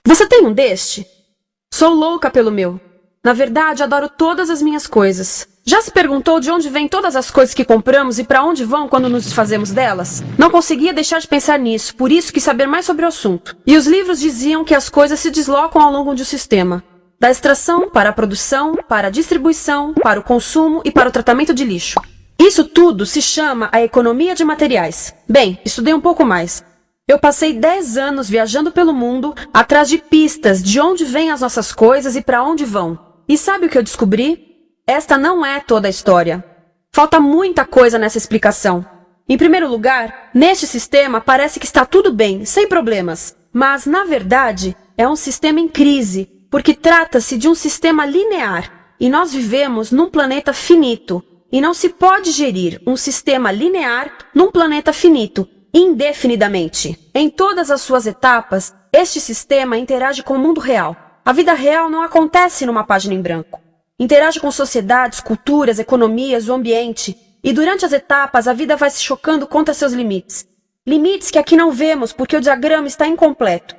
Você tem um deste? Sou louca pelo meu. Na verdade, adoro todas as minhas coisas. Já se perguntou de onde vêm todas as coisas que compramos e para onde vão quando nos desfazemos delas? Não conseguia deixar de pensar nisso, por isso quis saber mais sobre o assunto. E os livros diziam que as coisas se deslocam ao longo de um sistema. Da extração, para a produção, para a distribuição, para o consumo e para o tratamento de lixo. Isso tudo se chama a economia de materiais. Bem, estudei um pouco mais. Eu passei 10 anos viajando pelo mundo, atrás de pistas de onde vêm as nossas coisas e para onde vão. E sabe o que eu descobri? Esta não é toda a história. Falta muita coisa nessa explicação. Em primeiro lugar, neste sistema parece que está tudo bem, sem problemas. Mas, na verdade, é um sistema em crise, porque trata-se de um sistema linear. E nós vivemos num planeta finito. E não se pode gerir um sistema linear num planeta finito, indefinidamente. Em todas as suas etapas, este sistema interage com o mundo real. A vida real não acontece numa página em branco. Interage com sociedades, culturas, economias, o ambiente. E durante as etapas, a vida vai se chocando contra seus limites. Limites que aqui não vemos porque o diagrama está incompleto.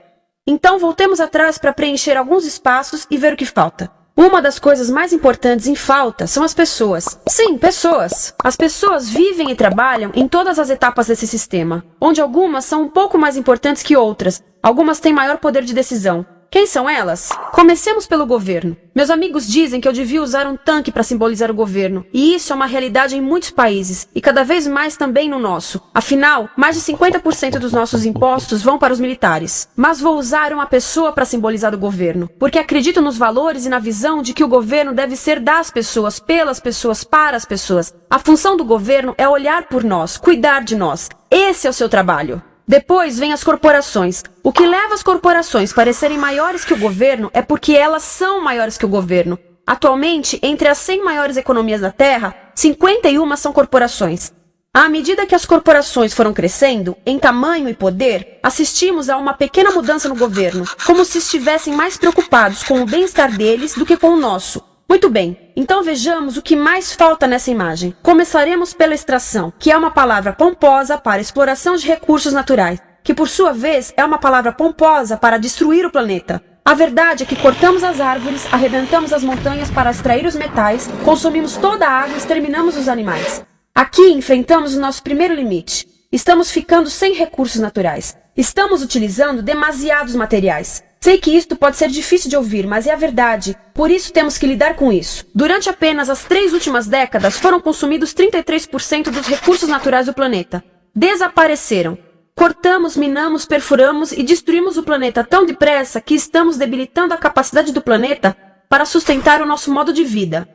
Então voltemos atrás para preencher alguns espaços e ver o que falta. Uma das coisas mais importantes em falta são as pessoas. Sim, pessoas. As pessoas vivem e trabalham em todas as etapas desse sistema, onde algumas são um pouco mais importantes que outras. Algumas têm maior poder de decisão. Quem são elas? Comecemos pelo governo. Meus amigos dizem que eu devia usar um tanque para simbolizar o governo. E isso é uma realidade em muitos países, e cada vez mais também no nosso. Afinal, mais de 50% dos nossos impostos vão para os militares. Mas vou usar uma pessoa para simbolizar o governo, porque acredito nos valores e na visão de que o governo deve ser das pessoas, pelas pessoas, para as pessoas. A função do governo é olhar por nós, cuidar de nós. Esse é o seu trabalho. Depois vem as corporações. O que leva as corporações a parecerem maiores que o governo é porque elas são maiores que o governo. Atualmente, entre as 100 maiores economias da Terra, 51 são corporações. À medida que as corporações foram crescendo, em tamanho e poder, assistimos a uma pequena mudança no governo, como se estivessem mais preocupados com o bem-estar deles do que com o nosso. Muito bem, então vejamos o que mais falta nessa imagem. Começaremos pela extração, que é uma palavra pomposa para exploração de recursos naturais, que por sua vez é uma palavra pomposa para destruir o planeta. A verdade é que cortamos as árvores, arrebentamos as montanhas para extrair os metais, consumimos toda a água e exterminamos os animais. Aqui enfrentamos o nosso primeiro limite. Estamos ficando sem recursos naturais. Estamos utilizando demasiados materiais. Sei que isto pode ser difícil de ouvir, mas é a verdade. Por isso temos que lidar com isso. Durante apenas as 3 últimas décadas, foram consumidos 33% dos recursos naturais do planeta. Desapareceram. Cortamos, minamos, perfuramos e destruímos o planeta tão depressa que estamos debilitando a capacidade do planeta para sustentar o nosso modo de vida.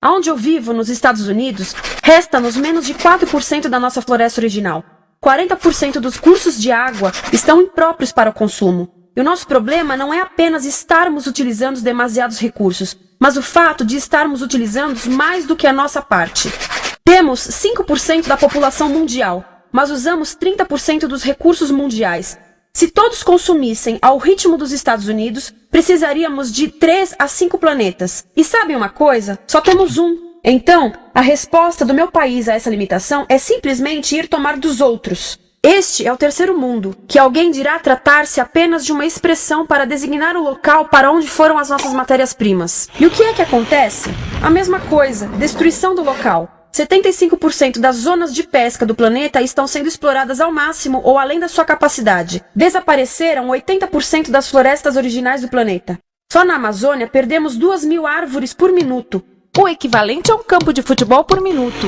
Onde eu vivo, nos Estados Unidos, resta-nos menos de 4% da nossa floresta original. 40% dos cursos de água estão impróprios para o consumo. E o nosso problema não é apenas estarmos utilizando demasiados recursos, mas o fato de estarmos utilizando mais do que a nossa parte. Temos 5% da população mundial, mas usamos 30% dos recursos mundiais. Se todos consumissem ao ritmo dos Estados Unidos, precisaríamos de 3 a 5 planetas. E sabem uma coisa? Só temos um. Então, a resposta do meu país a essa limitação é simplesmente ir tomar dos outros. Este é o terceiro mundo, que alguém dirá tratar-se apenas de uma expressão para designar o local para onde foram as nossas matérias-primas. E o que é que acontece? A mesma coisa, destruição do local. 75% das zonas de pesca do planeta estão sendo exploradas ao máximo ou além da sua capacidade. Desapareceram 80% das florestas originais do planeta. Só na Amazônia perdemos 2.000 árvores por minuto, o equivalente a um campo de futebol por minuto.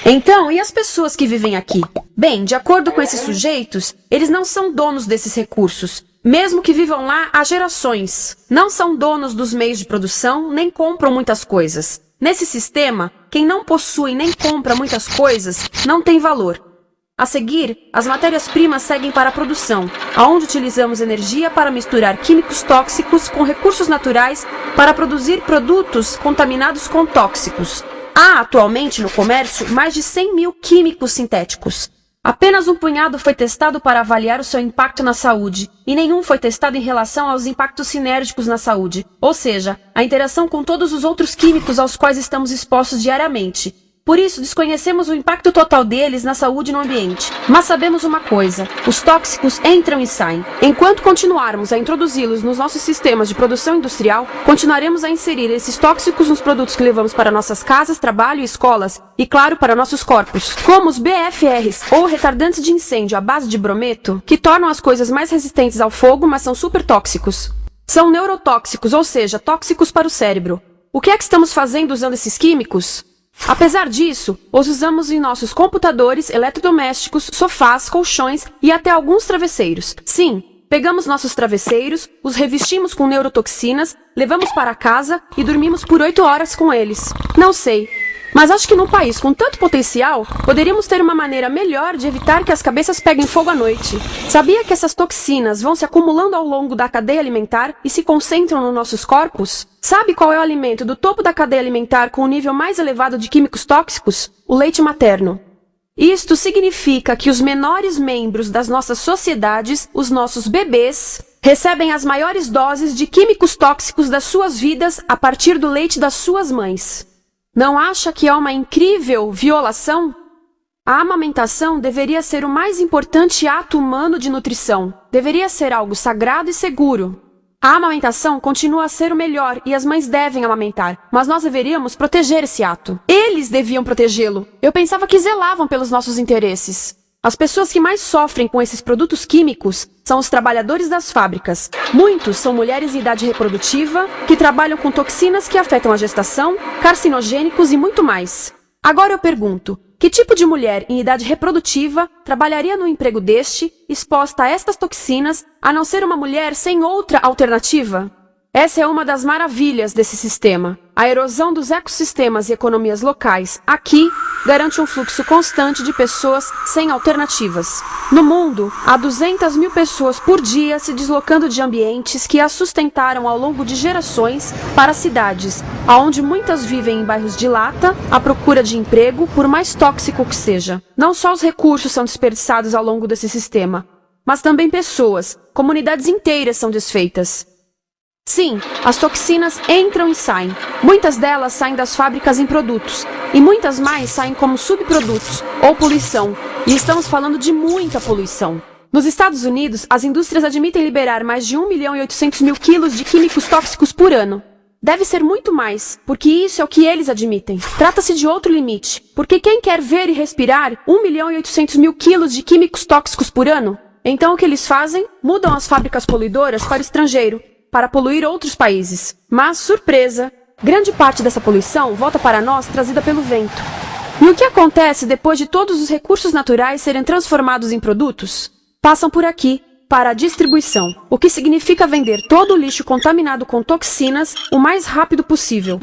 Então, e as pessoas que vivem aqui? Bem, de acordo com esses sujeitos, eles não são donos desses recursos. Mesmo que vivam lá há gerações. Não são donos dos meios de produção, nem compram muitas coisas. Nesse sistema, quem não possui nem compra muitas coisas não tem valor. A seguir, as matérias-primas seguem para a produção, onde utilizamos energia para misturar químicos tóxicos com recursos naturais para produzir produtos contaminados com tóxicos. Há atualmente no comércio mais de 100.000 químicos sintéticos. Apenas um punhado foi testado para avaliar o seu impacto na saúde, e nenhum foi testado em relação aos impactos sinérgicos na saúde, ou seja, a interação com todos os outros químicos aos quais estamos expostos diariamente. Por isso, desconhecemos o impacto total deles na saúde e no ambiente. Mas sabemos uma coisa: os tóxicos entram e saem. Enquanto continuarmos a introduzi-los nos nossos sistemas de produção industrial, continuaremos a inserir esses tóxicos nos produtos que levamos para nossas casas, trabalho e escolas, e claro, para nossos corpos. Como os BFRs, ou retardantes de incêndio à base de brometo, que tornam as coisas mais resistentes ao fogo, mas são super tóxicos. São neurotóxicos, ou seja, tóxicos para o cérebro. O que é que estamos fazendo usando esses químicos? Apesar disso, os usamos em nossos computadores, eletrodomésticos, sofás, colchões e até alguns travesseiros. Sim, pegamos nossos travesseiros, os revestimos com neurotoxinas, levamos para casa e dormimos por 8 horas com eles. Não sei, mas acho que num país com tanto potencial, poderíamos ter uma maneira melhor de evitar que as cabeças peguem fogo à noite. Sabia que essas toxinas vão se acumulando ao longo da cadeia alimentar e se concentram nos nossos corpos? Sabe qual é o alimento do topo da cadeia alimentar com o nível mais elevado de químicos tóxicos? O leite materno. Isto significa que os menores membros das nossas sociedades, os nossos bebês, recebem as maiores doses de químicos tóxicos das suas vidas a partir do leite das suas mães. Não acha que é uma incrível violação? A amamentação deveria ser o mais importante ato humano de nutrição. Deveria ser algo sagrado e seguro. A amamentação continua a ser o melhor e as mães devem amamentar, mas nós deveríamos proteger esse ato. Eles deviam protegê-lo. Eu pensava que zelavam pelos nossos interesses. As pessoas que mais sofrem com esses produtos químicos são os trabalhadores das fábricas. Muitos são mulheres em idade reprodutiva, que trabalham com toxinas que afetam a gestação, carcinogênicos e muito mais. Agora eu pergunto, que tipo de mulher em idade reprodutiva trabalharia no emprego deste, exposta a estas toxinas, a não ser uma mulher sem outra alternativa? Essa é uma das maravilhas desse sistema. A erosão dos ecossistemas e economias locais, aqui, garante um fluxo constante de pessoas sem alternativas. No mundo, há 200 mil pessoas por dia se deslocando de ambientes que as sustentaram ao longo de gerações para cidades, onde muitas vivem em bairros de lata, à procura de emprego, por mais tóxico que seja. Não só os recursos são desperdiçados ao longo desse sistema, mas também pessoas, comunidades inteiras são desfeitas. Sim, as toxinas entram e saem. Muitas delas saem das fábricas em produtos, e muitas mais saem como subprodutos, ou poluição. E estamos falando de muita poluição. Nos Estados Unidos, as indústrias admitem liberar mais de 1.800.000 quilos de químicos tóxicos por ano. Deve ser muito mais, porque isso é o que eles admitem. Trata-se de outro limite, porque quem quer ver e respirar 1.800.000 quilos de químicos tóxicos por ano? Então o que eles fazem? Mudam as fábricas poluidoras para o estrangeiro, para poluir outros países. Mas, surpresa, grande parte dessa poluição volta para nós trazida pelo vento. E o que acontece depois de todos os recursos naturais serem transformados em produtos? Passam por aqui, para a distribuição, o que significa vender todo o lixo contaminado com toxinas o mais rápido possível.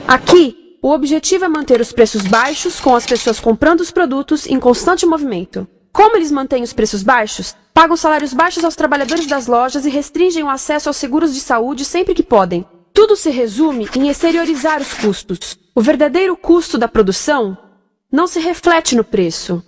Aqui, o objetivo é manter os preços baixos, com as pessoas comprando os produtos em constante movimento. Como eles mantêm os preços baixos? Pagam salários baixos aos trabalhadores das lojas e restringem o acesso aos seguros de saúde sempre que podem. Tudo se resume em exteriorizar os custos. O verdadeiro custo da produção não se reflete no preço.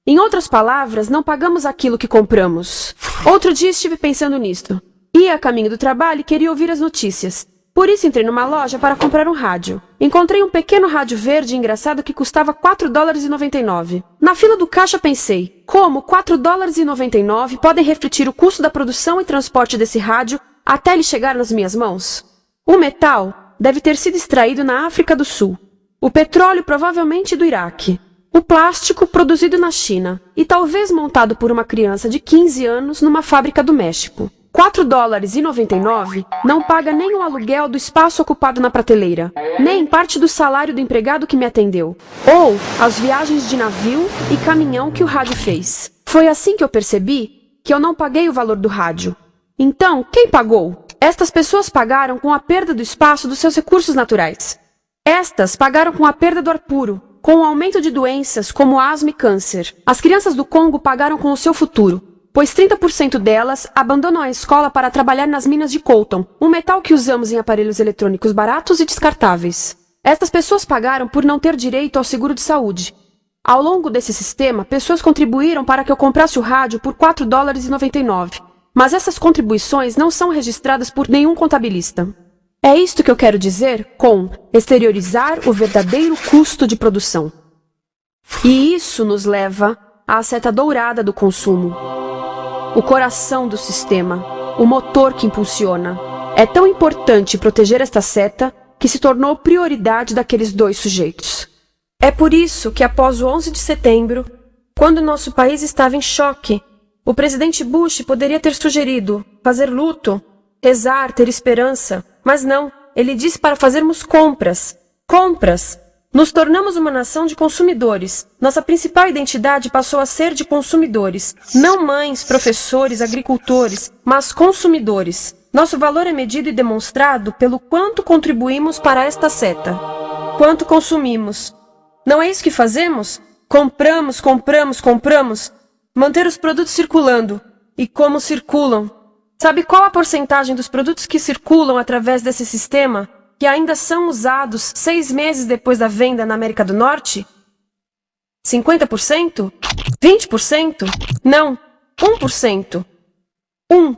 Em outras palavras, não pagamos aquilo que compramos. Outro dia estive pensando nisto. Ia a caminho do trabalho e queria ouvir as notícias. Por isso entrei numa loja para comprar um rádio. Encontrei um pequeno rádio verde engraçado que custava $4,99. Na fila do caixa pensei, como $4,99 podem refletir o custo da produção e transporte desse rádio até ele chegar nas minhas mãos? O metal deve ter sido extraído na África do Sul. O petróleo provavelmente do Iraque. O plástico produzido na China e talvez montado por uma criança de 15 anos numa fábrica do México. $4,99 não paga nem o aluguel do espaço ocupado na prateleira, nem parte do salário do empregado que me atendeu, ou as viagens de navio e caminhão que o rádio fez. Foi assim que eu percebi que eu não paguei o valor do rádio. Então, quem pagou? Estas pessoas pagaram com a perda do espaço dos seus recursos naturais. Estas pagaram com a perda do ar puro, com o aumento de doenças como asma e câncer. As crianças do Congo pagaram com o seu futuro, pois 30% delas abandonam a escola para trabalhar nas minas de coltan, um metal que usamos em aparelhos eletrônicos baratos e descartáveis. Estas pessoas pagaram por não ter direito ao seguro de saúde. Ao longo desse sistema, pessoas contribuíram para que eu comprasse o rádio por $4,99. Mas essas contribuições não são registradas por nenhum contabilista. É isto que eu quero dizer com exteriorizar o verdadeiro custo de produção. E isso nos leva à seta dourada do consumo. O coração do sistema, o motor que impulsiona. É tão importante proteger esta seta que se tornou prioridade daqueles dois sujeitos. É por isso que após o 11 de setembro, quando nosso país estava em choque, o presidente Bush poderia ter sugerido fazer luto, rezar, ter esperança, mas não, ele disse para fazermos compras. Compras! Nos tornamos uma nação de consumidores. Nossa principal identidade passou a ser de consumidores. Não mães, professores, agricultores, mas consumidores. Nosso valor é medido e demonstrado pelo quanto contribuímos para esta seta. Quanto consumimos. Não é isso que fazemos? Compramos, compramos, compramos. Manter os produtos circulando. E como circulam? Sabe qual a porcentagem dos produtos que circulam através desse sistema que ainda são usados 6 meses depois da venda na América do Norte? 50%? 20%? Não, 1%. 1.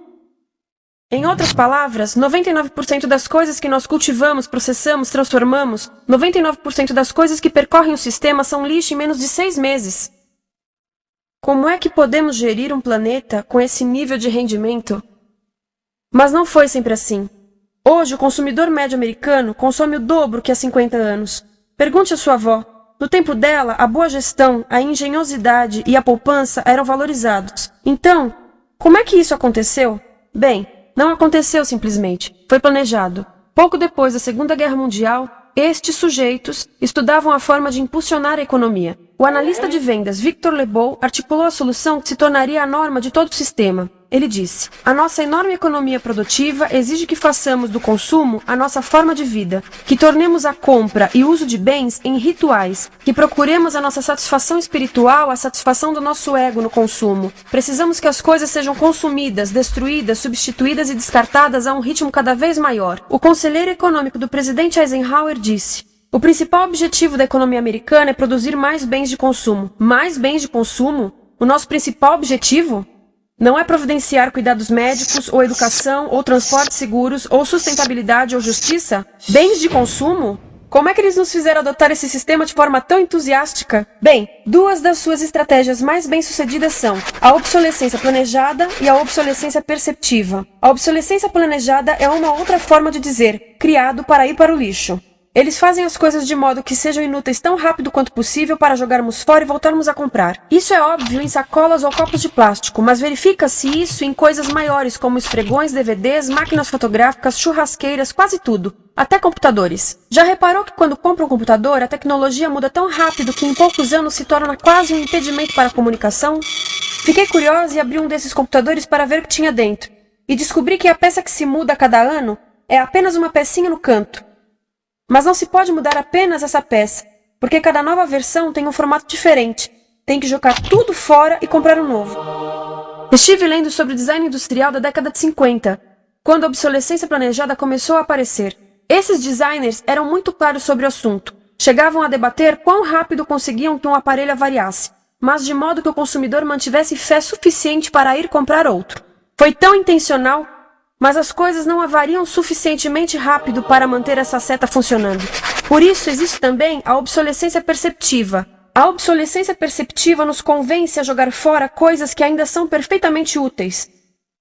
Em outras palavras, 99% das coisas que nós cultivamos, processamos, transformamos, 99% das coisas que percorrem o sistema são lixo em menos de 6 meses. Como é que podemos gerir um planeta com esse nível de rendimento? Mas não foi sempre assim. Hoje, o consumidor médio americano consome o dobro que há 50 anos. Pergunte à sua avó. No tempo dela, a boa gestão, a engenhosidade e a poupança eram valorizados. Então, como é que isso aconteceu? Bem, não aconteceu simplesmente. Foi planejado. Pouco depois da Segunda Guerra Mundial, estes sujeitos estudavam a forma de impulsionar a economia. O analista de vendas Victor Lebow articulou a solução que se tornaria a norma de todo o sistema. Ele disse: a nossa enorme economia produtiva exige que façamos do consumo a nossa forma de vida, que tornemos a compra e uso de bens em rituais, que procuremos a nossa satisfação espiritual, a satisfação do nosso ego no consumo. Precisamos que as coisas sejam consumidas, destruídas, substituídas e descartadas a um ritmo cada vez maior. O conselheiro econômico do presidente Eisenhower disse: o principal objetivo da economia americana é produzir mais bens de consumo. Mais bens de consumo? O nosso principal objetivo? Não é providenciar cuidados médicos, ou educação, ou transportes seguros, ou sustentabilidade, ou justiça? Bens de consumo? Como é que eles nos fizeram adotar esse sistema de forma tão entusiástica? Bem, duas das suas estratégias mais bem-sucedidas são a obsolescência planejada e a obsolescência perceptiva. A obsolescência planejada é uma outra forma de dizer criado para ir para o lixo. Eles fazem as coisas de modo que sejam inúteis tão rápido quanto possível para jogarmos fora e voltarmos a comprar. Isso é óbvio em sacolas ou copos de plástico, mas verifica-se isso em coisas maiores como esfregões, DVDs, máquinas fotográficas, churrasqueiras, quase tudo. Até computadores. Já reparou que quando compra um computador, a tecnologia muda tão rápido que em poucos anos se torna quase um impedimento para a comunicação? Fiquei curiosa e abri um desses computadores para ver o que tinha dentro. E descobri que a peça que se muda a cada ano é apenas uma pecinha no canto. Mas não se pode mudar apenas essa peça, porque cada nova versão tem um formato diferente. Tem que jogar tudo fora e comprar um novo. Estive lendo sobre o design industrial da década de 50, quando a obsolescência planejada começou a aparecer. Esses designers eram muito claros sobre o assunto. Chegavam a debater quão rápido conseguiam que um aparelho avariasse, mas de modo que o consumidor mantivesse fé suficiente para ir comprar outro. Foi tão intencional, mas as coisas não avariam suficientemente rápido para manter essa seta funcionando. Por isso existe também a obsolescência perceptiva. A obsolescência perceptiva nos convence a jogar fora coisas que ainda são perfeitamente úteis.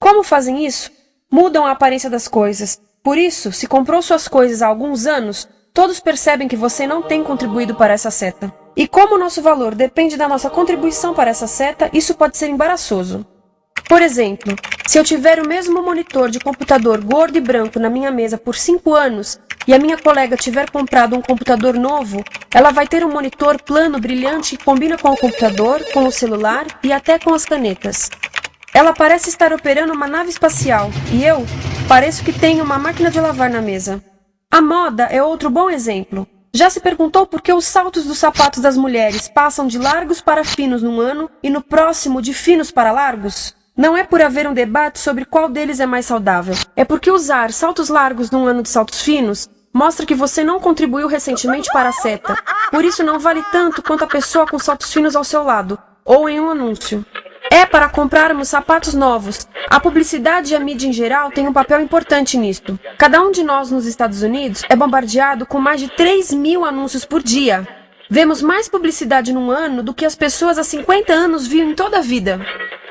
Como fazem isso? Mudam a aparência das coisas. Por isso, se comprou suas coisas há alguns anos, todos percebem que você não tem contribuído para essa seta. E como o nosso valor depende da nossa contribuição para essa seta, isso pode ser embaraçoso. Por exemplo, se eu tiver o mesmo monitor de computador gordo e branco na minha mesa por 5 anos e a minha colega tiver comprado um computador novo, ela vai ter um monitor plano brilhante que combina com o computador, com o celular e até com as canetas. Ela parece estar operando uma nave espacial e eu pareço que tenho uma máquina de lavar na mesa. A moda é outro bom exemplo. Já se perguntou por que os saltos dos sapatos das mulheres passam de largos para finos num ano e no próximo de finos para largos? Não é por haver um debate sobre qual deles é mais saudável. É porque usar saltos largos num ano de saltos finos mostra que você não contribuiu recentemente para a seta. Por isso não vale tanto quanto a pessoa com saltos finos ao seu lado, ou em um anúncio. É para comprarmos sapatos novos. A publicidade e a mídia em geral têm um papel importante nisto. Cada um de nós nos Estados Unidos é bombardeado com mais de 3.000 anúncios por dia. Vemos mais publicidade num ano do que as pessoas há 50 anos viam em toda a vida.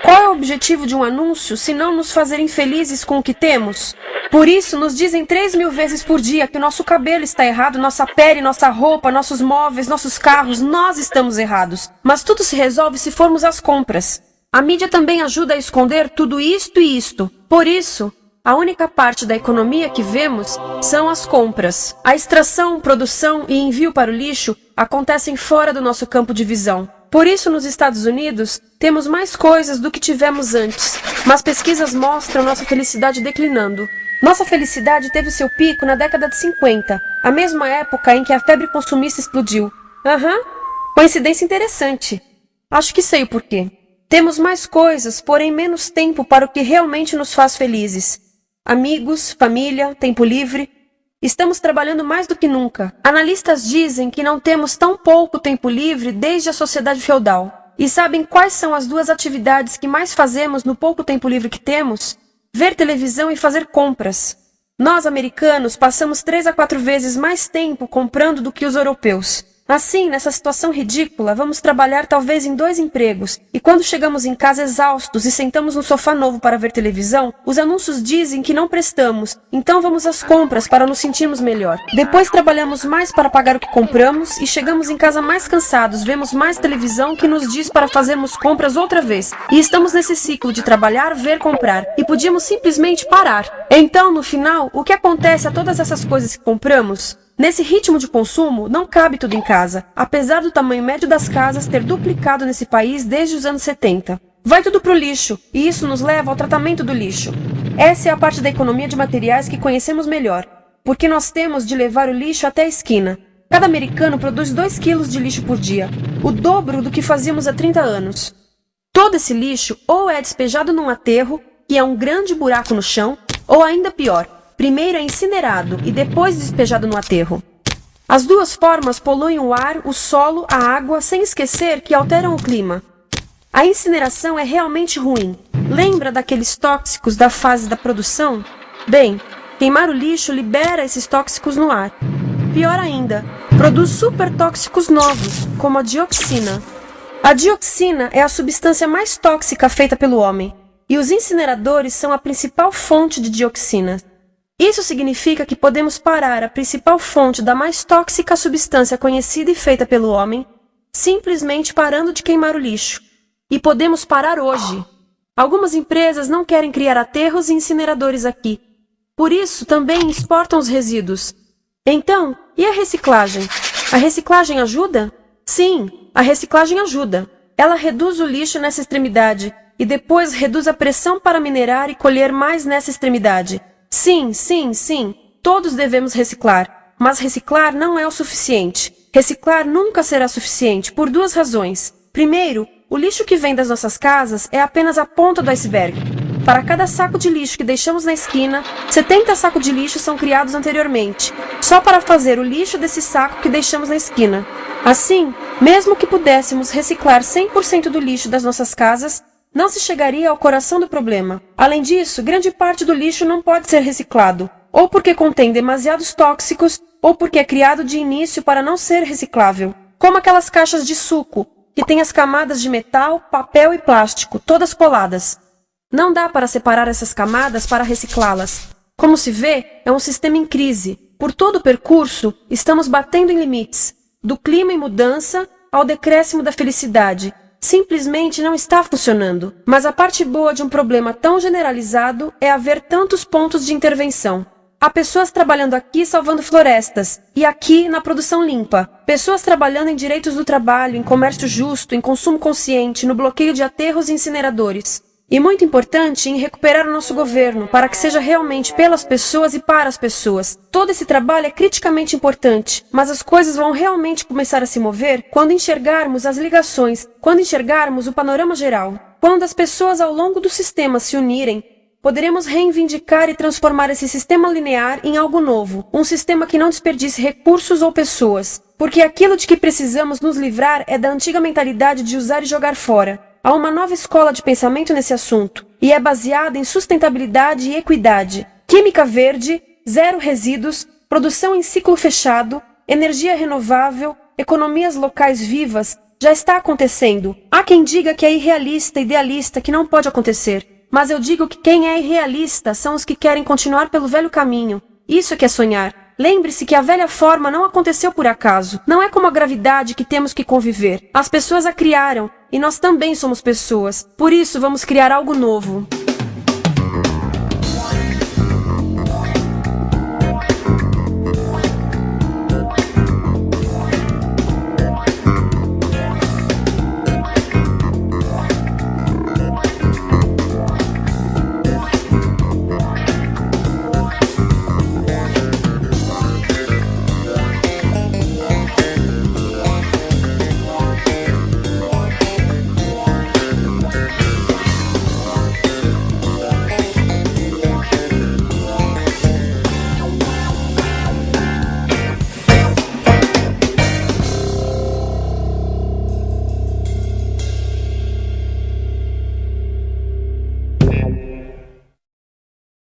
Qual é o objetivo de um anúncio se não nos fazer infelizes com o que temos? Por isso, nos dizem 3.000 vezes por dia que o nosso cabelo está errado, nossa pele, nossa roupa, nossos móveis, nossos carros, nós estamos errados. Mas tudo se resolve se formos às compras. A mídia também ajuda a esconder tudo isto e isto. Por isso, a única parte da economia que vemos são as compras. A extração, produção e envio para o lixo acontecem fora do nosso campo de visão. Por isso, nos Estados Unidos, temos mais coisas do que tivemos antes. Mas pesquisas mostram nossa felicidade declinando. Nossa felicidade teve seu pico na década de 50, a mesma época em que a febre consumista explodiu. Coincidência interessante. Acho que sei o porquê. Temos mais coisas, porém menos tempo para o que realmente nos faz felizes. Amigos, família, tempo livre. Estamos trabalhando mais do que nunca. Analistas dizem que não temos tão pouco tempo livre desde a sociedade feudal. E sabem quais são as duas atividades que mais fazemos no pouco tempo livre que temos? Ver televisão e fazer compras. Nós, americanos, passamos 3 a 4 vezes mais tempo comprando do que os europeus. Assim, nessa situação ridícula, vamos trabalhar talvez em 2 empregos, e quando chegamos em casa exaustos e sentamos no sofá novo para ver televisão, os anúncios dizem que não prestamos, então vamos às compras para nos sentirmos melhor. Depois trabalhamos mais para pagar o que compramos e chegamos em casa mais cansados, vemos mais televisão que nos diz para fazermos compras outra vez. E estamos nesse ciclo de trabalhar, ver, comprar, e podíamos simplesmente parar. Então, no final, o que acontece a todas essas coisas que compramos? Nesse ritmo de consumo, não cabe tudo em casa, apesar do tamanho médio das casas ter duplicado nesse país desde os anos 70. Vai tudo pro lixo, e isso nos leva ao tratamento do lixo. Essa é a parte da economia de materiais que conhecemos melhor, porque nós temos de levar o lixo até a esquina. Cada americano produz 2 quilos de lixo por dia, o dobro do que fazíamos há 30 anos. Todo esse lixo ou é despejado num aterro, que é um grande buraco no chão, ou ainda pior, primeiro é incinerado e depois despejado no aterro. As duas formas poluem o ar, o solo, a água, sem esquecer que alteram o clima. A incineração é realmente ruim. Lembra daqueles tóxicos da fase da produção? Bem, queimar o lixo libera esses tóxicos no ar. Pior ainda, produz supertóxicos novos, como a dioxina. A dioxina é a substância mais tóxica feita pelo homem, e os incineradores são a principal fonte de dioxina. Isso significa que podemos parar a principal fonte da mais tóxica substância conhecida e feita pelo homem, simplesmente parando de queimar o lixo. E podemos parar hoje. Algumas empresas não querem criar aterros e incineradores aqui. Por isso, também exportam os resíduos. Então, e a reciclagem? A reciclagem ajuda? Sim, a reciclagem ajuda. Ela reduz o lixo nessa extremidade e depois reduz a pressão para minerar e colher mais nessa extremidade. Sim, sim, sim, todos devemos reciclar, mas reciclar não é o suficiente. Reciclar nunca será suficiente, por 2 razões. Primeiro, o lixo que vem das nossas casas é apenas a ponta do iceberg. Para cada saco de lixo que deixamos na esquina, 70 sacos de lixo são criados anteriormente, só para fazer o lixo desse saco que deixamos na esquina. Assim, mesmo que pudéssemos reciclar 100% do lixo das nossas casas, não se chegaria ao coração do problema. Além disso, grande parte do lixo não pode ser reciclado, ou porque contém demasiados tóxicos, ou porque é criado de início para não ser reciclável. Como aquelas caixas de suco, que têm as camadas de metal, papel e plástico, todas coladas. Não dá para separar essas camadas para reciclá-las. Como se vê, é um sistema em crise. Por todo o percurso, estamos batendo em limites, do clima em mudança ao decréscimo da felicidade. Simplesmente não está funcionando. Mas a parte boa de um problema tão generalizado é haver tantos pontos de intervenção. Há pessoas trabalhando aqui salvando florestas, e aqui na produção limpa. Pessoas trabalhando em direitos do trabalho, em comércio justo, em consumo consciente, no bloqueio de aterros e incineradores. E muito importante, em recuperar o nosso governo, para que seja realmente pelas pessoas e para as pessoas. Todo esse trabalho é criticamente importante, mas as coisas vão realmente começar a se mover quando enxergarmos as ligações, quando enxergarmos o panorama geral. Quando as pessoas ao longo do sistema se unirem, poderemos reivindicar e transformar esse sistema linear em algo novo, um sistema que não desperdice recursos ou pessoas. Porque aquilo de que precisamos nos livrar é da antiga mentalidade de usar e jogar fora. Há uma nova escola de pensamento nesse assunto, e é baseada em sustentabilidade e equidade, química verde, 0 resíduos, produção em ciclo fechado, energia renovável, economias locais vivas, já está acontecendo. Há quem diga que é irrealista, idealista, que não pode acontecer. Mas eu digo que quem é irrealista são os que querem continuar pelo velho caminho. Isso é que é sonhar. Lembre-se que a velha forma não aconteceu por acaso. Não é como a gravidade que temos que conviver. As pessoas a criaram, e nós também somos pessoas. Por isso vamos criar algo novo.